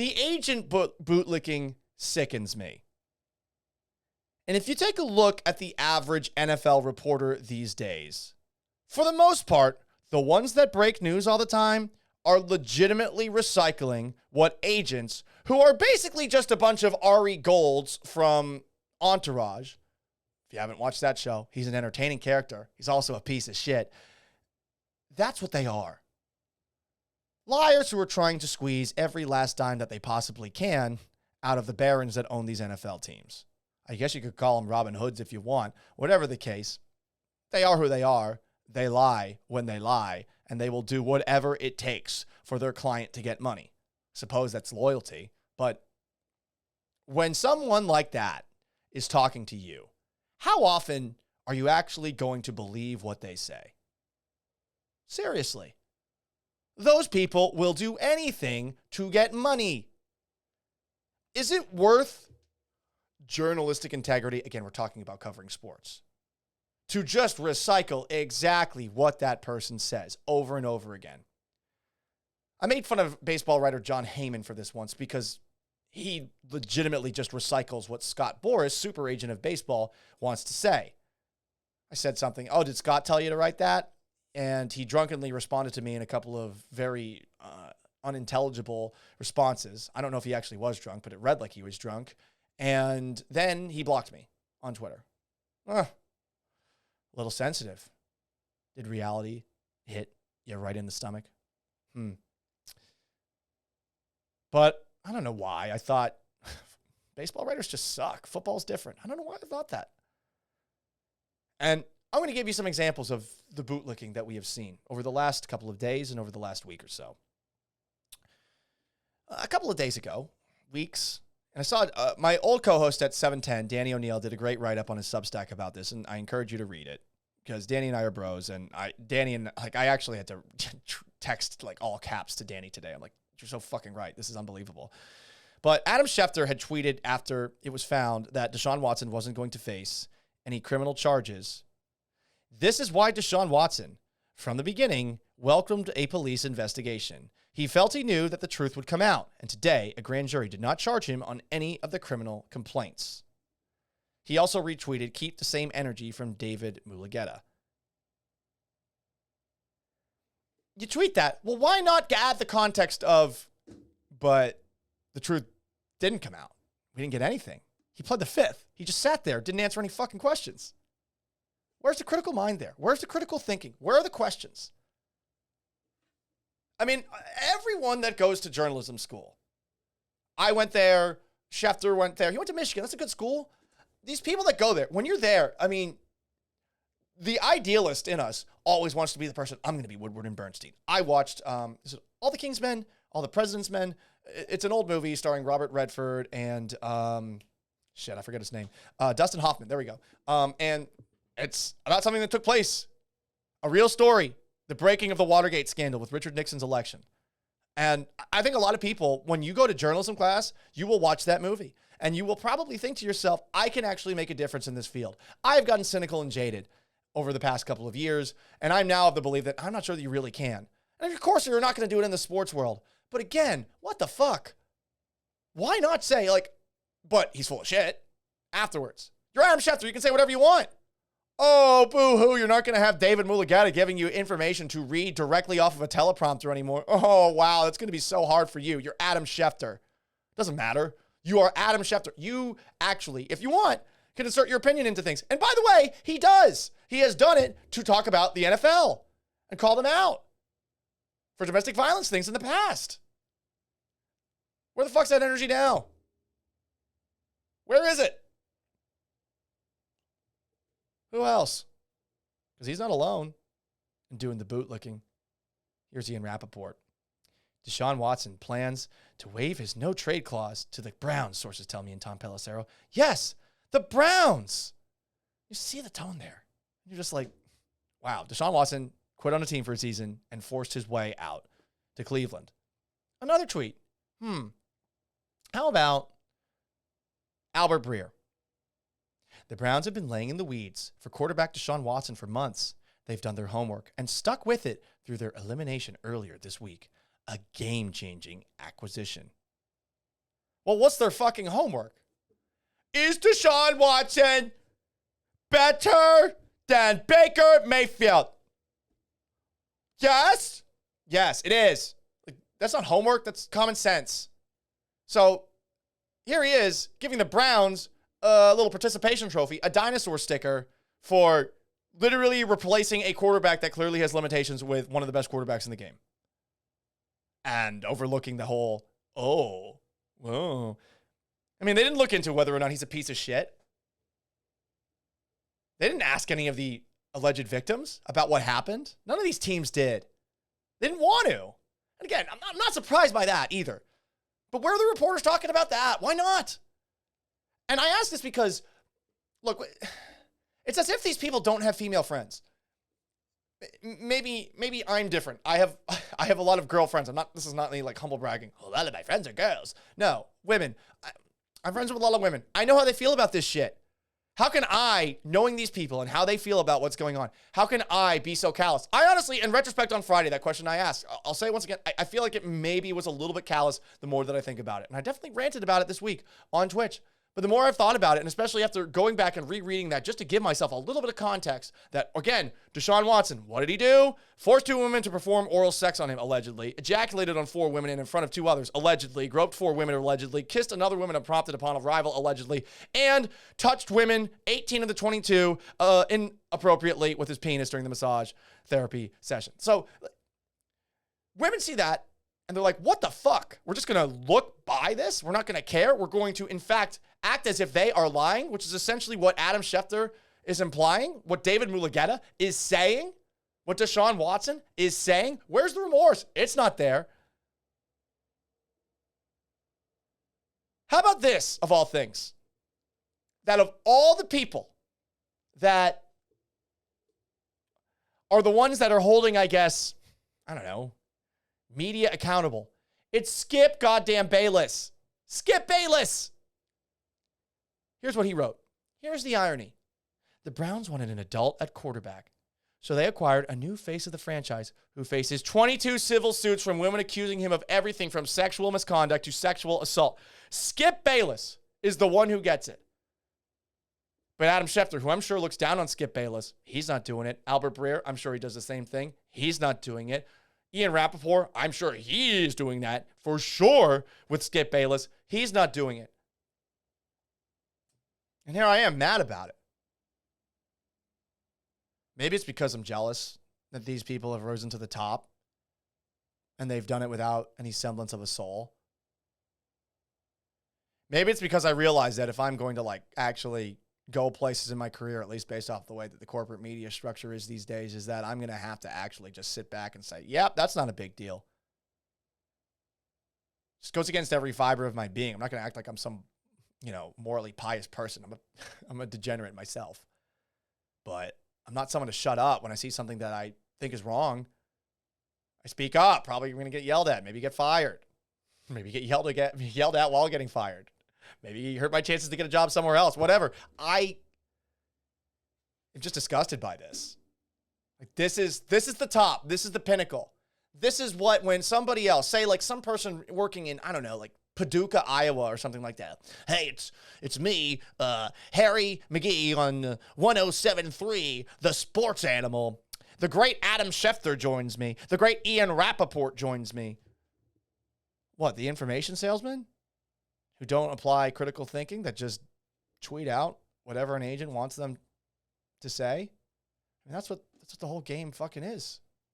The agent bootlicking sickens me. And if you take a look at the average NFL reporter these days, for the most part, the ones that break news all the time are legitimately recycling what agents, who are basically just a bunch of Ari Golds from Entourage. If you haven't watched that show, he's an entertaining character. He's also a piece of shit. That's what they are. Liars who are trying to squeeze every last dime that they possibly can out of the barons that own these NFL teams. I guess you could call them Robin Hoods if you want. Whatever the case, they are who they are. They lie when they lie, and they will do whatever it takes for their client to get money. Suppose that's loyalty. But when someone like that is talking to you, how often are you actually going to believe what they say? Seriously. Those people will do anything to get money. Is it worth journalistic integrity? Again, we're talking about covering sports. To just recycle exactly what that person says over and over again. I made fun of baseball writer John Heyman for this once because he legitimately just recycles what Scott Boras, super agent of baseball, wants to say. I said something, oh, did Scott tell you to write that? And he drunkenly responded to me in a couple of very unintelligible responses. I don't know if he actually was drunk, but it read like he was drunk. And then he blocked me on Twitter. A little sensitive. Did reality hit you right in the stomach? But I don't know why. I thought baseball writers just suck. Football's different. I don't know why I thought that. And I'm going to give you some examples of the bootlicking that we have seen over the last couple of days and over the last week or so. A couple of days ago, weeks, and I saw my old co-host at 710, Danny O'Neill, did a great write-up on his Substack about this, and I encourage you to read it because Danny and I are bros, and I actually had to text like all caps to Danny today. I'm like, you're so fucking right. This is unbelievable. But Adam Schefter had tweeted after it was found that Deshaun Watson wasn't going to face any criminal charges. This is why Deshaun Watson, from the beginning, welcomed a police investigation. He felt he knew that the truth would come out, and today, a grand jury did not charge him on any of the criminal complaints. He also retweeted, keep the same energy from David Mulugeta. You tweet that. Well, why not add the context of, but the truth didn't come out. We didn't get anything. He pled the fifth. He just sat there, didn't answer any fucking questions. Where's the critical mind there? Where's the critical thinking? Where are the questions? I mean, everyone that goes to journalism school, I went there, Schefter went there. He went to Michigan. That's a good school. These people that go there, when you're there, I mean, the idealist in us always wants to be the person, I'm going to be Woodward and Bernstein. I watched is it All the King's Men, All the President's Men. It's an old movie starring Robert Redford and, I forget his name. Dustin Hoffman. There we go. And it's about something that took place. A real story. The breaking of the Watergate scandal with Richard Nixon's election. And I think a lot of people, when you go to journalism class, you will watch that movie. And you will probably think to yourself, I can actually make a difference in this field. I've gotten cynical and jaded over the past couple of years. And I'm now of the belief that I'm not sure that you really can. And of course, you're not going to do it in the sports world. But again, what the fuck? Why not say, like, but he's full of shit afterwards? You're Adam Schefter. You can say whatever you want. Oh, boo-hoo, you're not going to have David Mulugeta giving you information to read directly off of a teleprompter anymore. Oh, wow, that's going to be so hard for you. You're Adam Schefter. Doesn't matter. You are Adam Schefter. You actually, if you want, can insert your opinion into things. And by the way, he does. He has done it to talk about the NFL and call them out for domestic violence things in the past. Where the fuck's that energy now? Where is it? Who else? Because he's not alone in doing the bootlicking. Here's Ian Rappaport. Deshaun Watson plans to waive his no-trade clause to the Browns, sources tell me, and Tom Pelissero. Yes, the Browns. You see the tone there. You're just like, wow, Deshaun Watson quit on a team for a season and forced his way out to Cleveland. Another tweet. How about Albert Breer? The Browns have been laying in the weeds for quarterback Deshaun Watson for months. They've done their homework and stuck with it through their elimination earlier this week. A game-changing acquisition. Well, what's their fucking homework? Is Deshaun Watson better than Baker Mayfield? Yes. Yes, it is. Like, that's not homework. That's common sense. So here he is giving the Browns a little participation trophy, a dinosaur sticker for literally replacing a quarterback that clearly has limitations with one of the best quarterbacks in the game. And overlooking the whole, oh. I mean, they didn't look into whether or not he's a piece of shit. They didn't ask any of the alleged victims about what happened. None of these teams did. They didn't want to. And again, I'm not surprised by that either. But where are the reporters talking about that? Why not? And I ask this because, look, it's as if these people don't have female friends. Maybe I'm different. I have a lot of girlfriends. This is not any like humble bragging. A lot of my friends are girls. No, women. I'm friends with a lot of women. I know how they feel about this shit. How can I, knowing these people and how they feel about what's going on, how can I be so callous? I honestly, in retrospect on Friday, that question I asked, I'll say it once again, I feel like it maybe was a little bit callous the more that I think about it. And I definitely ranted about it this week on Twitch. But the more I've thought about it, and especially after going back and rereading that, just to give myself a little bit of context, that, again, Deshaun Watson, what did he do? Forced 2 women to perform oral sex on him, allegedly. Ejaculated on 4 women and in front of 2 others, allegedly. Groped 4 women, allegedly. Kissed another woman unprompted upon a rival, allegedly. And touched women, 18 of the 22, inappropriately with his penis during the massage therapy session. So, women see that, and they're like, what the fuck? We're just going to look by this? We're not going to care? We're going to, in fact, act as if they are lying, which is essentially what Adam Schefter is implying, what David Mulugeta is saying, what Deshaun Watson is saying. Where's the remorse? It's not there. How about this, of all things? That of all the people that are the ones that are holding, I guess, I don't know, media accountable, it's Skip goddamn Bayless. Skip Bayless. Here's what he wrote. Here's the irony. The Browns wanted an adult at quarterback, so they acquired a new face of the franchise who faces 22 civil suits from women accusing him of everything from sexual misconduct to sexual assault. Skip Bayless is the one who gets it. But Adam Schefter, who I'm sure looks down on Skip Bayless, he's not doing it. Albert Breer, I'm sure he does the same thing. He's not doing it. Ian Rappaport, I'm sure he is doing that for sure with Skip Bayless. He's not doing it. And here I am, mad about it. Maybe it's because I'm jealous that these people have risen to the top and they've done it without any semblance of a soul. Maybe it's because I realize that if I'm going to like actually go places in my career, at least based off the way that the corporate media structure is these days, is that I'm going to have to actually just sit back and say, yep, that's not a big deal. Just goes against every fiber of my being. I'm not going to act like I'm some, morally pious person. I'm a degenerate myself. But I'm not someone to shut up when I see something that I think is wrong. I speak up. Probably going to get yelled at. Maybe get fired. Maybe get yelled at while getting fired. Maybe hurt my chances to get a job somewhere else. Whatever. I am just disgusted by this. Like this is the top. This is the pinnacle. This is what when somebody else, say like some person working in, I don't know, like Paducah, Iowa or something like that. Hey, it's me, Harry McGee on 107.3, the sports animal. The great Adam Schefter joins me. The great Ian Rappaport joins me. What, the information salesman? Who don't apply critical thinking, that just tweet out whatever an agent wants them to say? I mean, that's what the whole game fucking is.